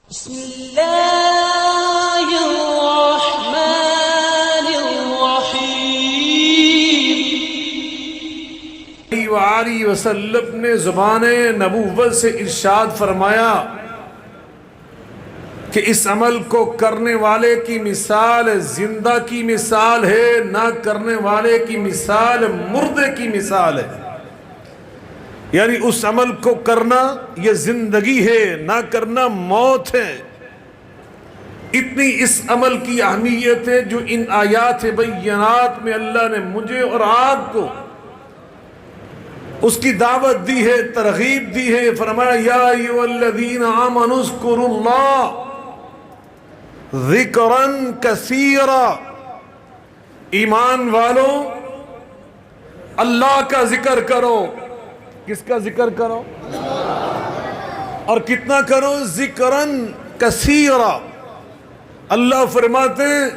بسم اللہ الرحمن الرحیم۔ وآلہ وسلم نے زبان نبوت سے ارشاد فرمایا کہ اس عمل کو کرنے والے کی مثال زندہ کی مثال ہے، نہ کرنے والے کی مثال مردے کی مثال ہے۔ یعنی اس عمل کو کرنا یہ زندگی ہے، نہ کرنا موت ہے۔ اتنی اس عمل کی اہمیت ہے جو ان آیات بینات میں اللہ نے مجھے اور آپ کو اس کی دعوت دی ہے، ترغیب دی ہے۔ فرمایا یا ایھا الذین آمنوا اذکروا اللہ ذکرا کثیرا، ایمان والو اللہ کا ذکر کرو۔ کس کا ذکر کرو؟ اور کتنا کرو؟ ذکرن کثیرا۔ اللہ فرماتے ہیں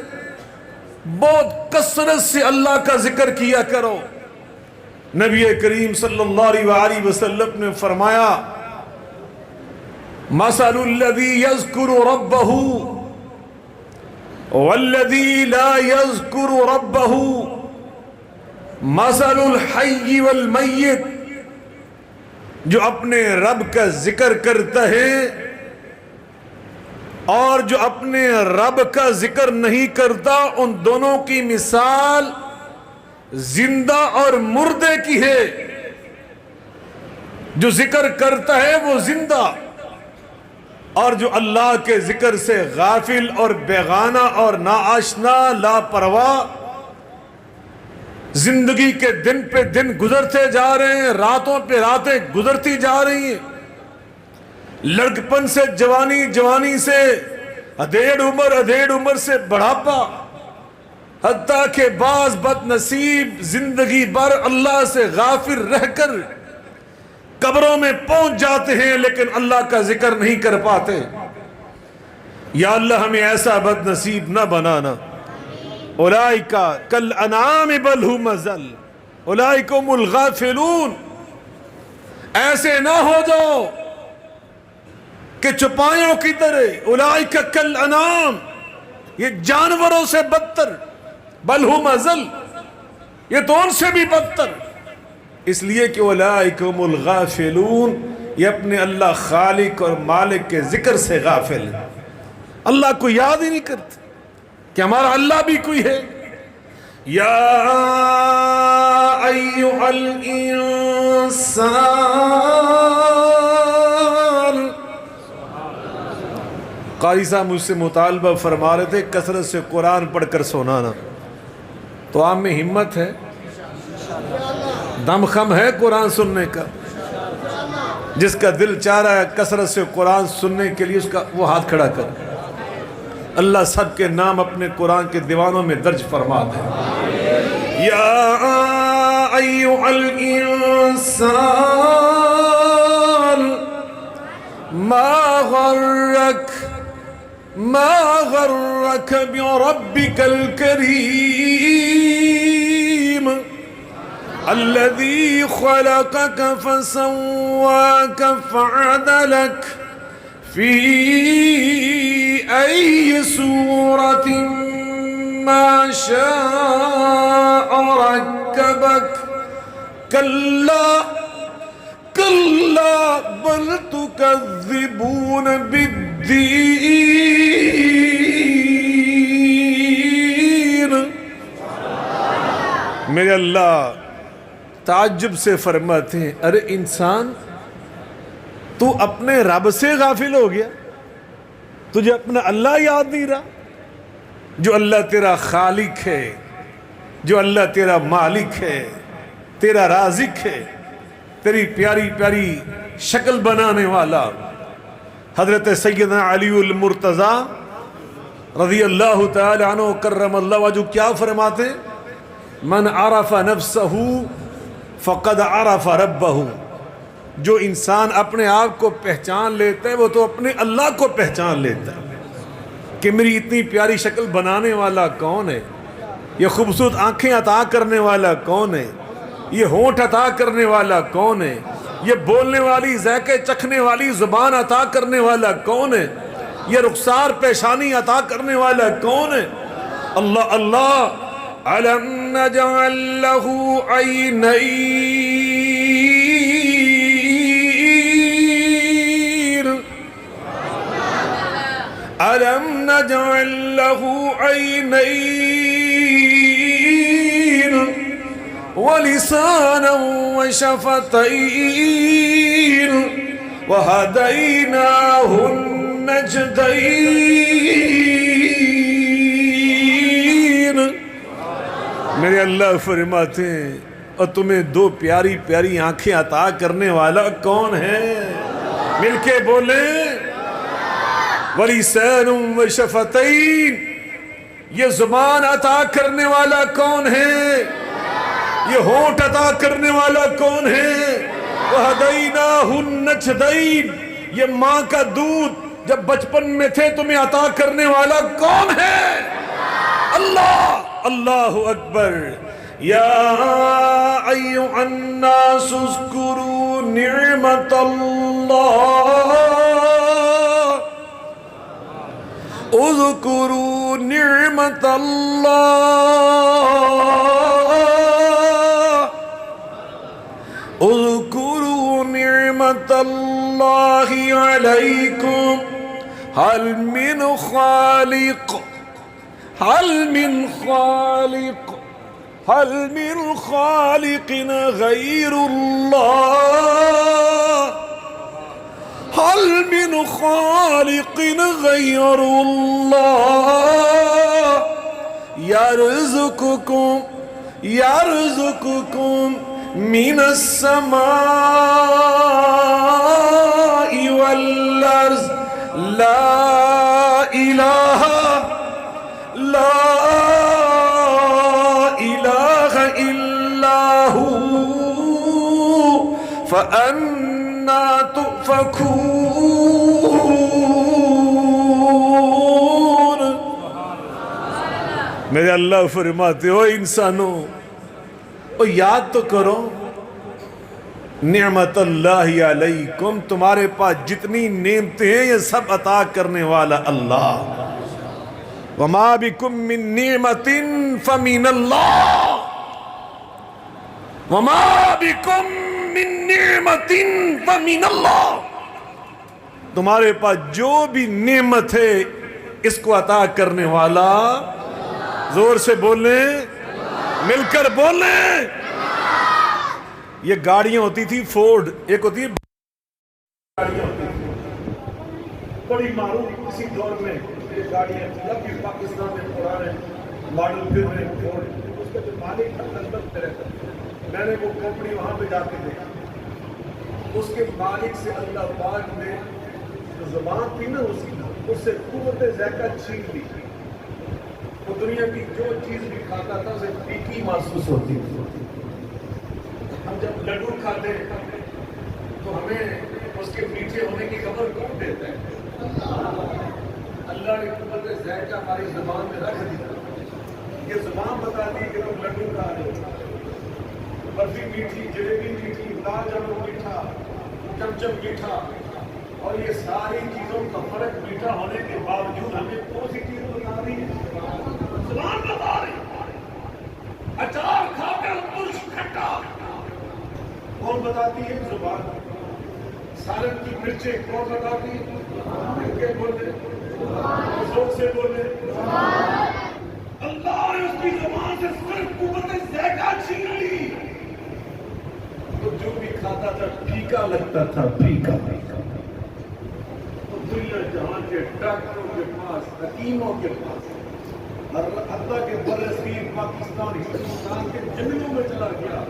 بہت کثرت سے اللہ کا ذکر کیا کرو۔ نبی کریم صلی اللہ علیہ وسلم نے فرمایا مثل الذی یذکر ربہ والذی لا یذکر ربہ مثل الحی والمیت، جو اپنے رب کا ذکر کرتا ہے اور جو اپنے رب کا ذکر نہیں کرتا، ان دونوں کی مثال زندہ اور مردے کی ہے۔ جو ذکر کرتا ہے وہ زندہ، اور جو اللہ کے ذکر سے غافل اور بیگانہ اور ناآشنا لاپرواہ، زندگی کے دن پہ دن گزرتے جا رہے ہیں، راتوں پہ راتیں گزرتی جا رہی ہیں، لڑکپن سے جوانی، جوانی سے ادھیڑ عمر سے بڑھاپا، حتیٰ کہ بعض بد نصیب زندگی بھر اللہ سے غافل رہ کر قبروں میں پہنچ جاتے ہیں لیکن اللہ کا ذکر نہیں کر پاتے۔ یا اللہ ہمیں ایسا بد نصیب نہ بنانا۔ اولئک کالانعام بل ھم اضل اولئک ھم الغافلون۔ ایسے نہ ہو جاؤ کہ چپائیوں کی طرح، اولئک کالانعام، یہ جانوروں سے بدتر، بل ھم اضل، یہ تو ان سے بھی بدتر، اس لیے کہ اولئک ھم الغافلون، یہ اپنے اللہ خالق اور مالک کے ذکر سے غافل ہیں، اللہ کو یاد ہی نہیں کرتے کہ ہمارا اللہ بھی کوئی ہے۔ یا ایھا الانسان، قاری صاحب مجھ سے مطالبہ فرما رہے تھے کثرت سے قرآن پڑھ کر سنانا، تو آپ میں ہمت ہے، دم خم ہے قرآن سننے کا؟ جس کا دل چاہ رہا ہے کثرت سے قرآن سننے کے لیے، اس کا وہ ہاتھ کھڑا کر۔ اللہ سب کے نام اپنے قرآن کے دیوانوں میں درج فرما دے۔ یا ایھا الانسان ما غرک بربک الکریم الذی خلقک فسواک فعدلک فی ای صورت ما شاء رکبک کلا بل تکذبون بالدین۔ میرے اللہ تعجب سے فرماتے ہیں ارے انسان، تو اپنے رب سے غافل ہو گیا، تجھے اپنا اللہ یاد نہیں رہا؟ جو اللہ تیرا خالق ہے، جو اللہ تیرا مالک ہے، تیرا رازق ہے، تیری پیاری پیاری شکل بنانے والا، حضرت سیدنا علی المرتضیٰ رضی اللہ تعالی عنہ کرم اللہ وجہہ کیا فرماتے؟ من عرف نفسہ فقد عرف ربہ، جو انسان اپنے آپ کو پہچان لیتا ہے وہ تو اپنے اللہ کو پہچان لیتا ہے کہ میری اتنی پیاری شکل بنانے والا کون ہے، یہ خوبصورت آنکھیں عطا کرنے والا کون ہے، یہ ہونٹ عطا کرنے والا کون ہے، یہ بولنے والی ذائقے چکھنے والی زبان عطا کرنے والا کون ہے؟ یہ رخسار پیشانی عطا کرنے والا کون ہے؟ اللہ اللہ. أَلَمْ نَجْعَلْ لَهُ عَيْنَيْنِ أَلَمْ نَجْعَلْ لَهُ عَيْنَيْنِ وَلِسَانًا وَشَفَتَيْنِ وَهَدَيْنَاهُ النَّجْدَيْنِ. میرے اللہ فرماتے ہیں اور تمہیں دو پیاری پیاری آنکھیں عطا کرنے والا کون ہے؟ مل کے بولیں. وَلِسَانٌ وَشَفَتَيْنِ. یہ زبان عطا کرنے والا کون ہے؟ یہ ہونٹ عطا کرنے والا کون ہے؟ وَهَدَيْنَاهُ النَّجْدَيْنِ. یہ ماں کا دودھ جب بچپن میں تھے تمہیں عطا کرنے والا کون ہے؟ اللہ. اللہ اکبر. یا ایھا الناس اذکروا نعمت اللہ اذکروا نعمت اللہ اذکروا نعمت اللہ علیکم هل من خالق هل من خالق غير الله هل من خالق غير الله يرزقكم من السماء والأرض لا إله إلا هو فأنا تؤفكون. میرے اللہ فرماتے ہو انسانوں او یاد تو کرو نعمت اللہ علیکم. تمہارے پاس جتنی نعمتیں ہیں یہ سب عطا کرنے والا اللہ. وَمَا بِكُم مِّن نِّعْمَةٍ فَمِنَ اللَّهِ وَمَا بِكُم مِّن نِّعْمَةٍ فَمِنَ اللَّهِ. تمہارے پاس جو بھی نعمت ہے اس کو عطا کرنے والا. زور سے بولیں, مل کر بولیں. یہ گاڑیاں ہوتی تھی فورڈ, ایک ہوتی ہے گاڑیاں ہوتی تھی بڑی معروف اسی دور میں یہ گاڑیاں جب بھی پاکستان میں پرانے ماڈل پھر رہے فورڈ, اس کا جو مالک تھا لندن میں رہتا. میں نے وہ کمپنی وہاں پہ جا کے دیکھا. اس کے مالک سے اللہ پاک نے جو زبان تھی نا اس سے قوت ذائقہ چھین لی. وہ دنیا کی جو چیز بھی کھاتا تھا اسے پھیکی محسوس ہوتی تھی. ہم جب لڈو کھاتے ہیں تو ہمیں اس کے میٹھے ہونے کی خبر کون دیتا ہے؟ اللہ نے قوت ذائقہ ہماری زبان میں رکھ دیا. یہ زبان بتاتی ہے کہ تم لڈو کھا رہے ہو. برفی میٹھی, جلیبی میٹھی, گلاب جامن میٹھا, چمچم میٹھا, اور یہ ساری چیزوں کا فرق میٹھا ہونے کے باوجود ہمیں کون سی چیز بتا رہی ہے؟ زبان بتا رہی ہے. اچار کھا کر ترش کھٹا کون بتاتی ہے؟ زبان. سالن کی مرچیں کون بتاتی ہے؟ بولے زور سے بولے. اللہ نے اس کی زبان سے صرف قوت ذائقہ چھین لی. تو جو بھی کھاتا تھا پھیکا لگتا تھا, پھیکا. تو دنیا جہاں کے ڈاکٹروں کے پاس, حکیموں کے پاس, حتیٰ کہ برصغیر پاکستان ہندوستان کے جنگلوں میں چلا گیا,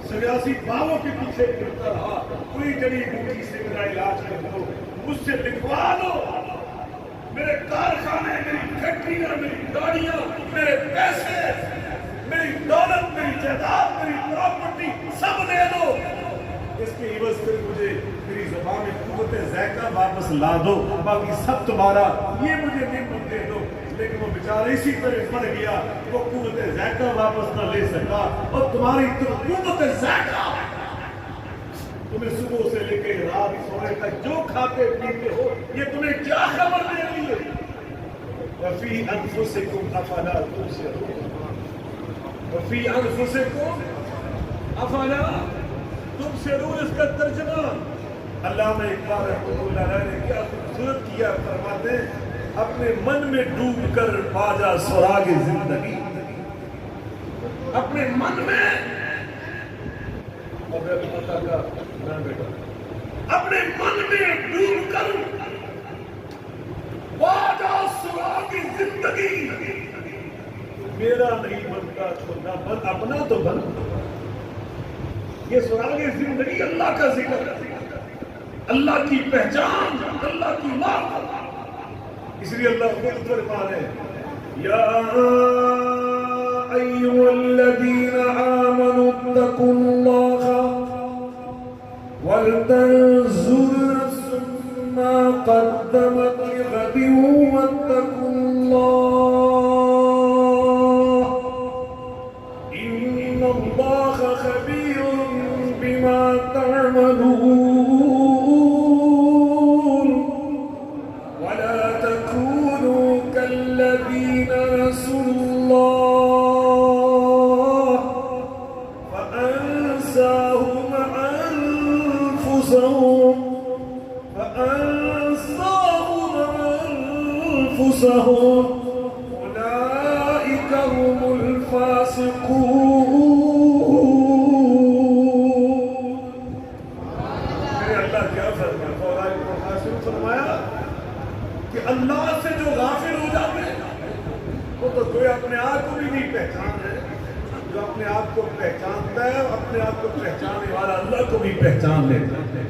سیاسی باغوں کے پیچھے پھرتا رہا. کوئی جڑی بوٹی سے میرا علاج کر دو, مجھ سے لکھوا دو. میرے کارخانے, میری فیکٹریاں, میری گاڑیاں, میرے پیسے, میری دولت, میری جائیداد, میری پراپرٹی سب دے دو. اس کے عوض پھر مجھے میری زبان میں قوت ذائقہ واپس لا دو, باقی سب تمہارا. یہ مجھے نعمت دے دو. لیکن وہ بیچارہ اسی طرح مر گیا, وہ قوت ذائقہ واپس نہ لے سکا. اور تمہاری قوت ذائقہ تمہیں صبح سے لے کے رات سونے تک جو کھاتے پیتے ہو یہ تمہیں کیا خبر دے رہی ہے؟ وفی انفسکم افلا تبصرون وفی انفسکم افلا تبصرون، اس کا ترجمہ علامہ اقبال رحمۃ اللہ علیہ نے کیا خوبصورت کیا، فرماتے ہیں اپنے من میں ڈوب کر پا جا سراغ زندگی، اپنے من میں اپنے من میں ڈوب کر پا جا سراغ زندگی، میرا نہیں بنتا تو نہ بن، اپنا تو بن۔ یہ سراغ زندگی اللہ کا ذکر ہے، اللہ کی پہچان، اللہ کی معرفت۔ اس لیے اللہ خود فرمانے یا ایھا الذین آمنوا اتقوا اللہ ولتنظر نفس ما قدمت لغد واتقوا اللہ ان اللہ خبیر بما تعملون الذين نسوا الله فأنساهم أنفسهم أولئك هم الفاسقون۔ اللہ کیا فرمایا کہ اللہ سے جو غافل ہو جاتے ہیں وہ تو کوئی اپنے آپ کو بھی نہیں پہچانتا ہے، جو اپنے آپ کو پہچانتا ہے اپنے آپ کو پہچاننے والا اللہ کو بھی پہچان لیتا ہے،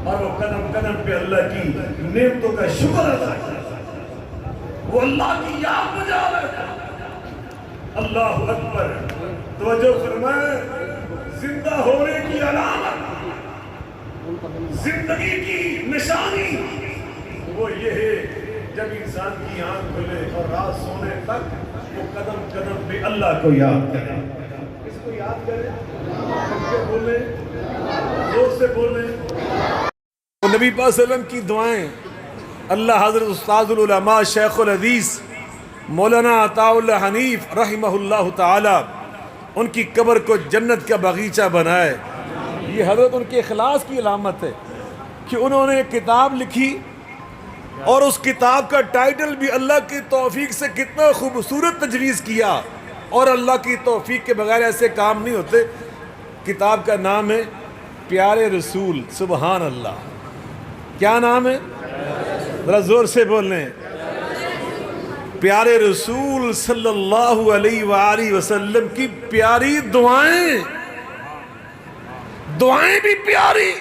اور وہ قدم قدم پہ اللہ کی نعمتوں کا شکر ادا کرتا ہے، وہ اللہ کی یاد بجا رہتا ہے۔ اللہ اکبر، توجہ فرمائے، زندہ ہونے کی علامت، زندگی کی نشانی وہ یہ ہے جب انسان کی آنکھ کھلے اور رات سونے تک وہ قدم قدم پہ اللہ کو یاد کرے۔ اس کو یاد کرے، بولیں، زور سے بولیں۔ نبی پاک صلی اللہ علیہ وسلم کی دعائیں اللہ حضرت استاذ العلماء شیخ الحدیث مولانا عطاء اللہ حنیف رحمہ اللہ تعالی ان کی قبر کو جنت کا باغیچہ بنائے۔ یہ حضرت ان کے اخلاص کی علامت ہے کہ انہوں نے کتاب لکھی اور اس کتاب کا ٹائٹل بھی اللہ کی توفیق سے کتنا خوبصورت تجویز کیا، اور اللہ کی توفیق کے بغیر ایسے کام نہیں ہوتے۔ کتاب کا نام ہے پیارے رسول۔ سبحان اللہ، کیا نام ہے؟ ذرا زور سے بول لیں، پیارے رسول صلی اللہ علیہ وآلہ وسلم کی پیاری دعائیں، دعائیں بھی پیاری،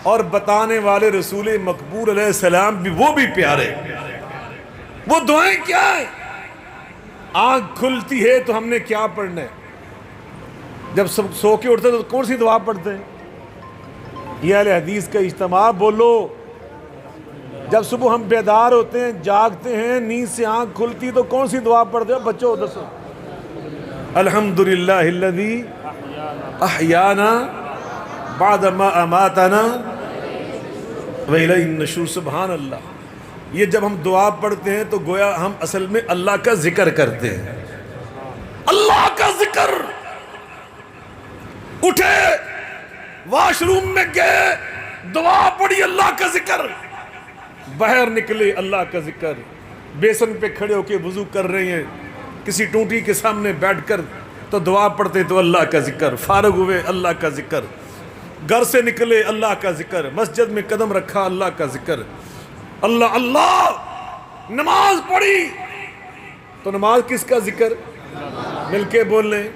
اور بتانے والے رسول مقبول علیہ السلام بھی وہ بھی پیارے۔ وہ دعائیں کیا ہیں؟ آنکھ کھلتی ہے تو ہم نے کیا پڑھنا ہے؟ جب سو کے اٹھتے تو کون سی دعا پڑھتے ہیں؟ یہ اہل حدیث کا اجتماع بولو۔ جب صبح ہم بیدار ہوتے ہیں، جاگتے ہیں، نیند سے آنکھ کھلتی تو کون سی دعا پڑھتے ہو بچوں؟ دسو۔ الحمدللہ الذی احیانا بعد ما اماتنا وَإِلَيْهِ النُّشُورُ۔ سبحان اللہ۔ یہ جب ہم دعا پڑھتے ہیں تو گویا ہم اصل میں اللہ کا ذکر کرتے ہیں، اللہ کا ذکر۔ اٹھے، واش روم میں گئے، دعا پڑھی، اللہ کا ذکر۔ باہر نکلے، اللہ کا ذکر۔ بیسن پہ کھڑے ہو کے وضو کر رہے ہیں، کسی ٹوٹی کے سامنے بیٹھ کر تو دعا پڑھتے تو اللہ کا ذکر۔ فارغ ہوئے، اللہ کا ذکر۔ گھر سے نکلے، اللہ کا ذکر۔ مسجد میں قدم رکھا، اللہ کا ذکر۔ اللہ اللہ۔ نماز پڑھی تو نماز کس کا ذکر؟ مل کے بول لیں۔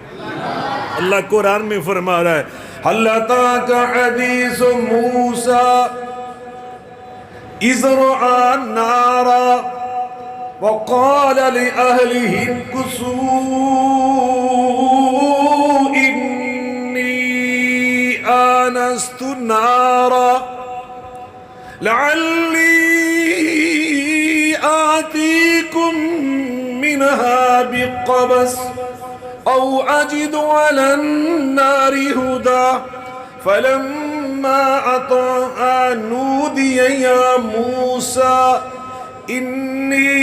اللہ قرآن میں فرما رہا ہے هل أتاك حديث موسى إذ رأى النار وقال لأهله امكثوا إني آنست نارا لعلي آتيكم منها بقبس أو أجد على النار هدى فلما أتاها نودي يا موسى إني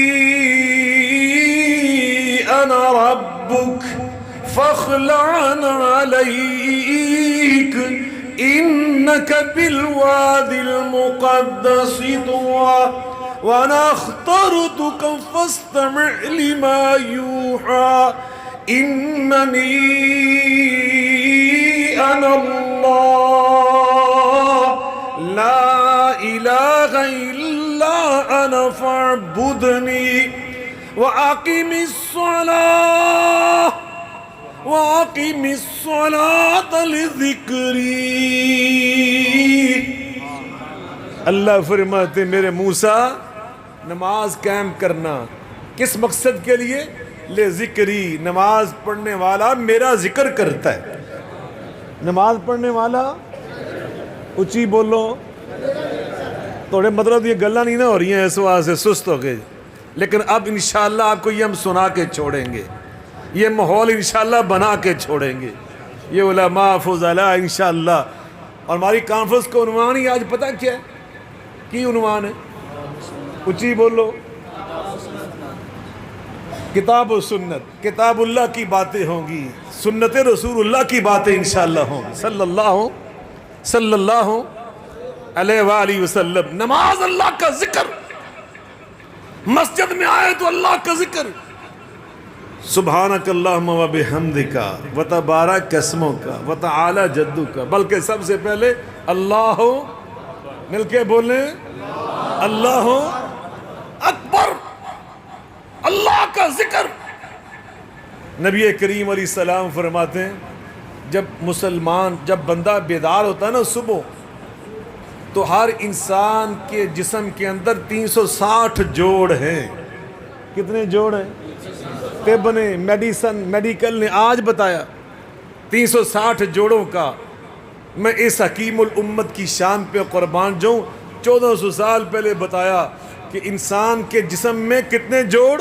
أنا ربك فاخلع عليك إنك بالوادي المقدس طوى وأنا اخترتك فاستمع لما يوحى إنني أنا الله لا إله إلا أنا فاعبدني وأقم الصلاة وأقم الصلاة لذكری. اللہ فرماتے میرے موسیٰ نماز قائم کرنا کس مقصد کے لیے؟ لذکری. نماز پڑھنے والا میرا ذکر کرتا ہے. نماز پڑھنے والا اچھی بولو. تھوڑے مطلب یہ گلاں نہیں نہ ہو رہی ہیں اس وجہ سے سست ہو گئے، لیکن اب انشاءاللہ آپ کو یہ ہم سنا کے چھوڑیں گے، یہ ماحول انشاءاللہ بنا کے چھوڑیں گے، یہ علماء فضلاء انشاءاللہ. اور ہماری کانفرنس کا عنوان ہی آج پتہ کیا ہے؟ کی عنوان ہے؟ اچھی بولو. کتاب و سنت. کتاب اللہ کی باتیں ہوں گی، سنت رسول اللہ کی باتیں انشاءاللہ ہوں گی صلی اللہ علیہ وآلہ وسلم. نماز اللہ کا ذکر، مسجد میں آئے تو اللہ کا ذکر، سبحانک اللہم و بحمدک و تبارک اسمک و تعالی جدک. بلکہ سب سے پہلے اللہ، مل کے بولیں اللہ اکبر، اللہ کا ذکر. نبی کریم علیہ السلام فرماتے ہیں جب بندہ بیدار ہوتا ہے نا صبح، تو ہر انسان کے جسم کے اندر 360 جوڑ ہیں. کتنے جوڑ ہیں؟ طب نے، میڈیکل نے آج بتایا 360 جوڑوں کا. میں اس حکیم الامت کی شان پہ قربان جاؤں، 1400 سال پہلے بتایا کہ انسان کے جسم میں کتنے جوڑ،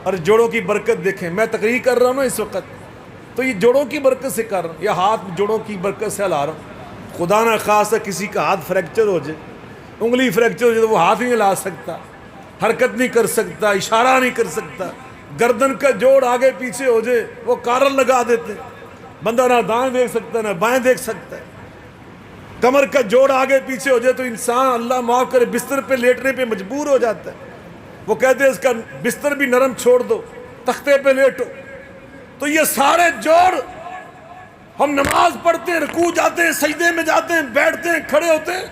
اور جوڑوں کی برکت دیکھیں. میں تقریر کر رہا ہوں نا اس وقت، تو یہ جوڑوں کی برکت سے کر رہا ہوں، یا ہاتھ جوڑوں کی برکت سے ہلا رہا ہوں. خدا نہ خواستہ کسی کا ہاتھ فریکچر ہو جائے، انگلی فریکچر ہو جائے تو وہ ہاتھ نہیں ہلا سکتا، حرکت نہیں کر سکتا، اشارہ نہیں کر سکتا. گردن کا جوڑ آگے پیچھے ہو جائے وہ کارل لگا دیتے، بندہ نہ دائیں دیکھ سکتا نہ بائیں دیکھ سکتا ہے. کمر کا جوڑ آگے پیچھے ہو جائے تو انسان اللہ معاف کرے بستر پہ لیٹنے پہ مجبور ہو جاتا ہے. وہ کہتے ہیں اس کا بستر بھی نرم چھوڑ دو، تختے پہ لیٹو. تو یہ سارے جوڑ، ہم نماز پڑھتے ہیں، رکوع جاتے ہیں، سجدے میں جاتے ہیں، بیٹھتے ہیں، کھڑے ہوتے ہیں،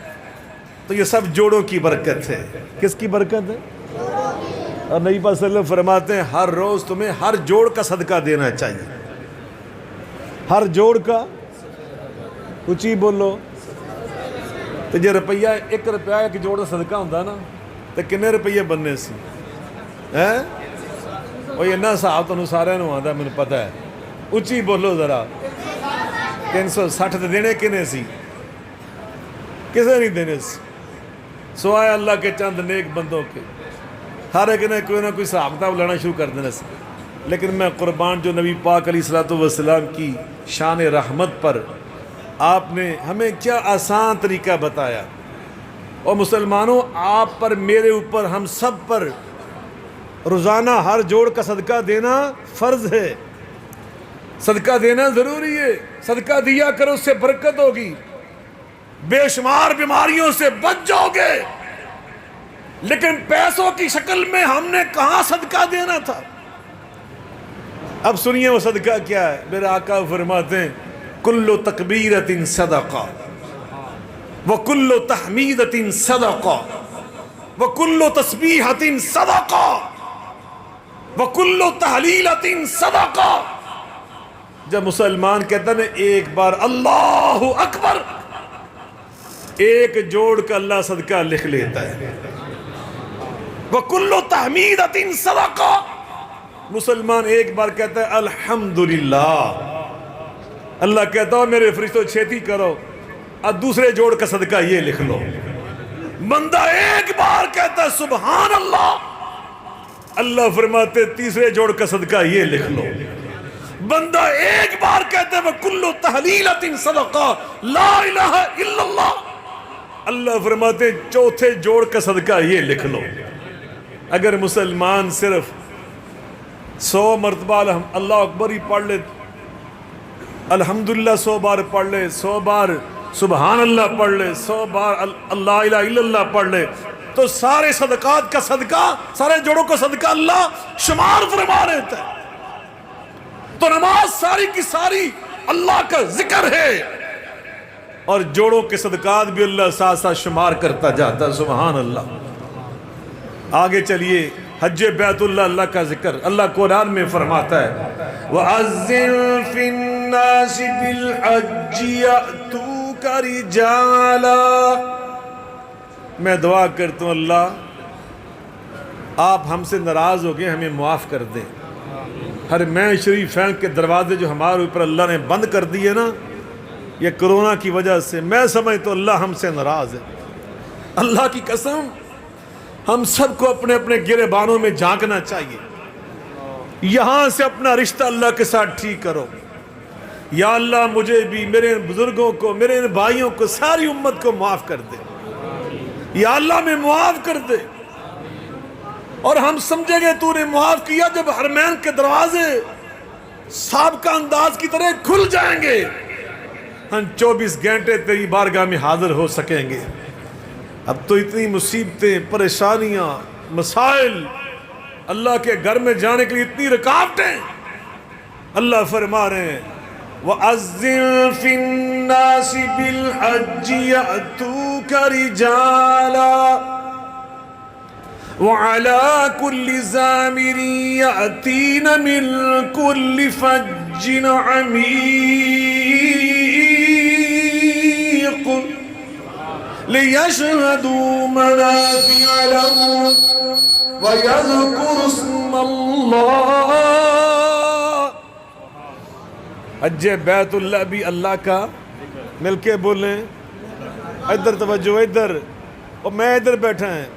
تو یہ سب جوڑوں کی برکت ہے. کس کی برکت ہے؟ اور نبی پاک صلی اللہ علیہ وسلم فرماتے ہیں ہر روز تمہیں ہر جوڑ کا صدقہ دینا چاہیے. ہر جوڑ کا، اچھی بولو. تو جو روپیہ 1 روپیہ ایک جوڑ کا صدقہ ہوتا نا تو کنے روپیے بننے سی؟ وہ یہ نہ صاحب تمہیں سارے آتا مجھے پتہ ہے. اچھی بولو ذرا. 360 تو دینے کنے سی؟ کسے نہیں دینے سی سوائے اللہ کے چند نیک بندوں کے. ہر ایک نے کوئی نہ کوئی حساب کتاب لانا شروع کر دینا سی. لیکن میں قربان جو نبی پاک علیہ الصلوۃ والسلام کی شان رحمت پر آپ نے ہمیں کیا آسان طریقہ بتایا. اور مسلمانوں، آپ پر، میرے اوپر، ہم سب پر روزانہ ہر جوڑ کا صدقہ دینا فرض ہے. صدقہ دینا ضروری ہے. صدقہ دیا کرو، اس سے برکت ہوگی، بے شمار بیماریوں سے بچ جاؤ گے. لیکن پیسوں کی شکل میں ہم نے کہاں صدقہ دینا تھا. اب سنیے وہ صدقہ کیا ہے. میرے آقا فرماتے ہیں کل تکبیرۃ صدقہ وکل تحمیدۃ صدقہ وکل تسبیحۃ صدقہ وکل تہلیلۃ صدقہ. جب مسلمان کہتا ہے ایک بار اللہ اکبر، ایک جوڑ کا اللہ صدقہ لکھ لیتا ہے. وَكُلُّ تَحْمِيدَةٍ صَدَقَةٍ، مسلمان ایک بار کہتا ہے الحمدللہ، اللہ کہتا ہو میرے فرشتوں چھیتی کرو، اب دوسرے جوڑ کا صدقہ یہ لکھ لو. بندہ ایک بار کہتا ہے سبحان اللہ، اللہ فرماتے تیسرے جوڑ کا صدقہ یہ لکھ لو. بندہ ایک بار کہتا ہے وَكُلُّ تَحْلِيلَةٍ صَدَقَةٍ لا الہ الا اللہ، اللہ فرماتے چوتھے جوڑ کا صدقہ یہ لکھ لو. اگر مسلمان صرف 100 مرتبہ اللہ اکبر ہی پڑھ لے، الحمدللہ 100 بار پڑھ لے، 100 بار سبحان اللہ پڑھ لے، 100 بار اللہ الہ الا اللہ پڑھ لے، تو سارے صدقات کا صدقہ، سارے جوڑوں کا صدقہ اللہ شمار فرما لیتا ہے۔ تو نماز ساری کی ساری اللہ کا ذکر ہے، اور جوڑوں کے صدقات بھی اللہ ساتھ ساتھ شمار کرتا جاتا ہے۔ سبحان اللہ۔ آگے چلیے، حج بیت اللہ، اللہ کا ذکر، اللہ قرآن میں فرماتا ہے وَأَذِّن فِي النَّاسِ بِالْحَجِّ يَأْتُوكَ رِجَالًا۔ میں دعا کرتا ہوں اللہ آپ ہم سے ناراض ہو گئے، ہمیں معاف کر دیں۔ حرمین شریفین کے دروازے جو ہمارے اوپر اللہ نے بند کر دیے نا، یہ کرونا کی وجہ سے، میں سمجھتا ہوں اللہ ہم سے ناراض ہے۔ اللہ کی قسم ہم سب کو اپنے اپنے گریبانوں میں جھانکنا چاہیے، یہاں سے اپنا رشتہ اللہ کے ساتھ ٹھیک کرو۔ یا اللہ مجھے بھی، میرے بزرگوں کو، میرے بھائیوں کو، ساری امت کو معاف کر دے۔ یا اللہ میں معاف کر دے، اور ہم سمجھیں گے تو نے معاف کیا جب حرمین کے دروازے سابقہ انداز کی طرح کھل جائیں گے، ہم 24 گھنٹے تیری بارگاہ میں حاضر ہو سکیں گے۔ اب تو اتنی مصیبتیں، پریشانیاں، مسائل، اللہ کے گھر میں جانے کے لیے اتنی رکاوٹیں، اللہ فرما رہے ہیں وَأَذِّن فِي النَّاسِ بِالْحَجِّ يَأْتُوكَ رِجَالًا وَعَلَى كُلِّ زَامِرٍ يَأْتِينَ مِنْ كُلِّ فَجٍّ عَمِيقٍ لِيَشْهَدُوا مَنَافِعَ لَهُمْ وَيَذْكُرُوا اسْمَ اللَّهِ۔ حج بیت اللہ بھی اللہ کا، مل کے بولیں، ادھر توجہ، ادھر، اور میں ادھر بیٹھا ہیں،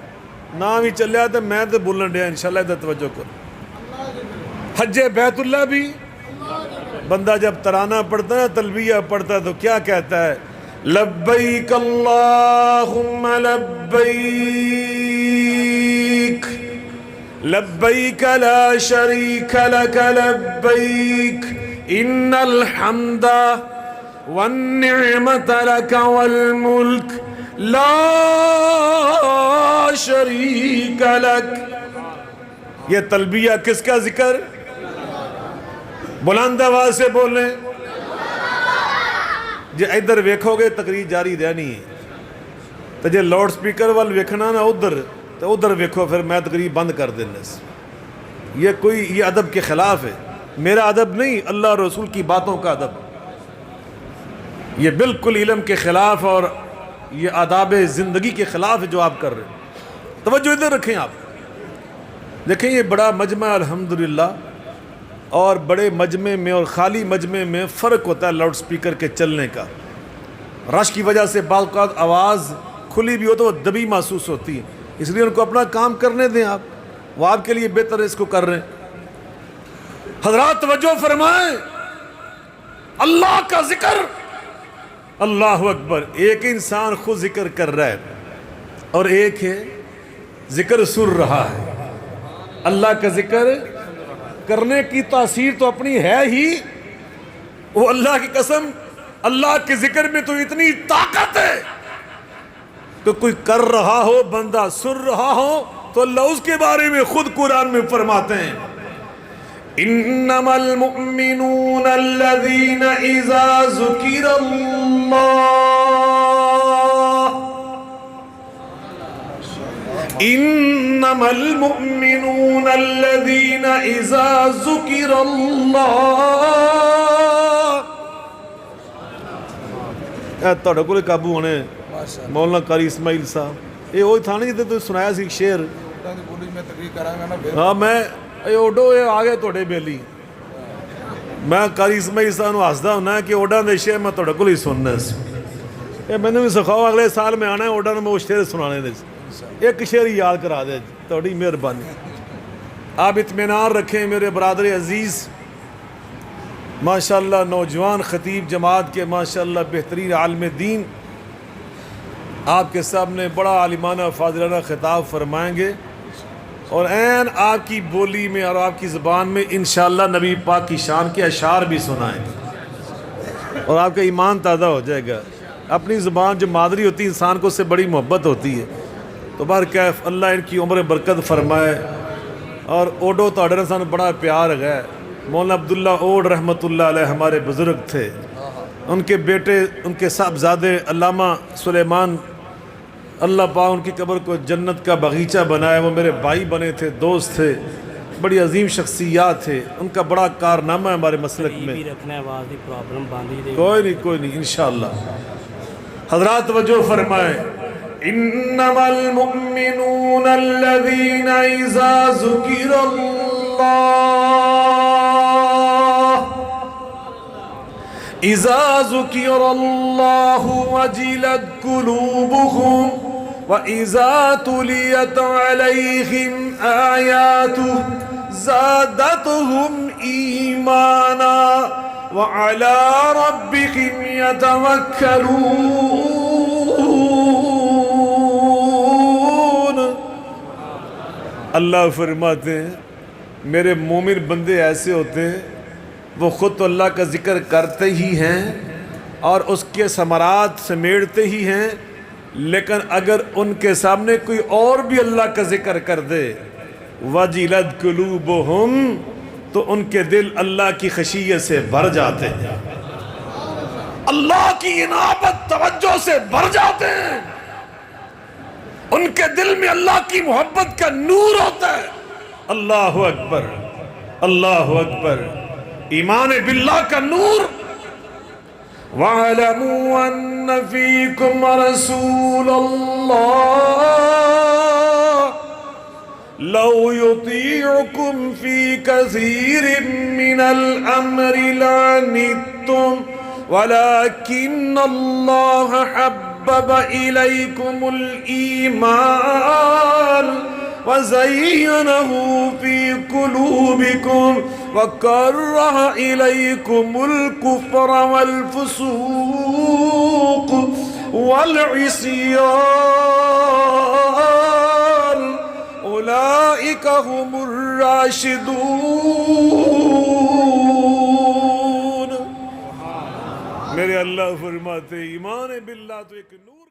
نام ہی چلیا تو میں تو بولن ڈیا، انشاءاللہ ادھر توجہ کرو۔ حج بیت اللہ بھی بندہ جب ترانہ پڑھتا ہے، تلبیہ پڑھتا ہے، تو کیا کہتا ہے؟ لبیک اللہم لبیک لبیک لا شریک لک لبیک ان الحمد والنعمت لک والملک لا شریک لک۔ یہ تلبیہ کس کا ذکر؟ بلند آواز سے بولیں۔ جی ادھر ویکھو گے تقریر جاری رہنی ہے، تو جی لاؤڈ سپیکر وال ویکھنا نا ادھر، تو ادھر ویکھو، پھر میں تقریر بند کر دینا۔ یہ ادب کے خلاف ہے، میرا ادب نہیں، اللہ اور رسول کی باتوں کا ادب، یہ بالکل علم کے خلاف اور یہ آداب زندگی کے خلاف ہے جو آپ کر رہے ہیں۔ توجہ ادھر رکھیں، آپ دیکھیں یہ بڑا مجمع الحمدللہ، اور بڑے مجمع میں اور خالی مجمع میں فرق ہوتا ہے لاؤڈ سپیکر کے چلنے کا۔ رش کی وجہ سے بعض اوقات آواز کھلی بھی ہو تو وہ دبی محسوس ہوتی ہے، اس لیے ان کو اپنا کام کرنے دیں، آپ وہ آپ کے لیے بہتر اس کو کر رہے ہیں۔ حضرات توجہ فرمائیں، اللہ کا ذکر، اللہ اکبر، ایک انسان خود ذکر کر رہا ہے اور ایک ہے ذکر سن رہا ہے۔ اللہ کا ذکر کرنے کی تاثیر تو اپنی ہے ہی، وہ اللہ کی قسم، اللہ کے ذکر میں تو اتنی طاقت ہے کہ کوئی کر رہا ہو، بندہ سن رہا ہو، تو اللہ اس کے بارے میں خود قرآن میں فرماتے ہیں انما المؤمنون الذين اذا ذكر الله انما المؤمنون الذين اذا ذكر الله۔ تھوڑے کول قابو ہونے مولانا قاری اسماعیل صاحب، یہ وہی تھا نا جتے تو سنایا سی شعر، ہاں میں اوڈو یہ آگے توڑے بیلی، میں قاری اسماعیل صاحب ہسدا ہونا کہ اوڈا دے شعر میں توڑے کول ہی سننا سی، یہ میں نے بھی سکھاؤ اگلے سال میں آنا ہے اوڈا میں وہ شعر سنانے دے، ایک شعر یاد کرا دے، توڑی مہربانی۔ آپ اطمینان رکھیں میرے برادر عزیز، ماشاءاللہ نوجوان خطیب جماعت کے ماشاءاللہ بہترین عالم دین آپ کے سامنے بڑا عالمانہ فاضلانہ خطاب فرمائیں گے، اور عین آپ کی بولی میں اور آپ کی زبان میں انشاءاللہ نبی پاک کی شان کے اشعار بھی سنائیں گے اور آپ کا ایمان تازہ ہو جائے گا. اپنی زبان جو مادری ہوتی ہے انسان کو اس سے بڑی محبت ہوتی ہے. تو بہرکیف اللہ ان کی عمر برکت فرمائے. اور اوڈو تاڑے سان بڑا پیار ہے. مولانا عبداللہ اوڈ رحمۃ اللہ علیہ ہمارے بزرگ تھے. ان کے بیٹے ان کے صاحبزادے علامہ سلیمان اللہ پاک ان کی قبر کو جنت کا باغیچہ بنائے. وہ میرے بھائی بنے تھے, دوست تھے, بڑی عظیم شخصیات تھے. ان کا بڑا کارنامہ ہے ہمارے مسلک میں. کوئی نہیں انشاءاللہ. حضرات توجہ فرمائیں. انما المؤمنون الذين اذا ذكر الله وجلت قلوبهم وإذا تليت عليهم آياته زادتهم إيمانا وعلى ربهم يتوكلون. اللہ فرماتے ہیں میرے مومن بندے ایسے ہوتے ہیں وہ خود تو اللہ کا ذکر کرتے ہی ہیں اور اس کے ثمرات سمیڑتے ہی ہیں, لیکن اگر ان کے سامنے کوئی اور بھی اللہ کا ذکر کر دے وَجِلَتْ قُلُوبُهُمْ تو ان کے دل اللہ کی خشیت سے بھر جاتے ہیں, اللہ کی عنابت توجہ سے بھر جاتے ہیں. ان کے دل میں اللہ کی محبت کا نور ہوتا ہے. اللہ اکبر, اللہ اکبر. ایمان باللہ کا نور. وَاعْلَمُوا أَنَّ فِيكُمْ رَسُولَ اللَّهِ لَوْ يُطِيعُكُمْ فِي كَثِيرٍ مِّنَ الْأَمْرِ لَعَنِتُّمْ وَلَكِنَّ اللَّهَ حَبَّبَ إِلَيْكُمُ الْإِيمَانَ وَزَيَّنَهُ فِي قُلُوبِكُمْ وَكَرَّهَ إِلَيْكُمُ الْكُفْرَ وَالْفُسُوقَ وَالْعِصْيَانَ أُولَئِكَ هُمُ الرَّاشِدُونَ. میرے اللہ فرماتے ایمان باللہ تو ایک نور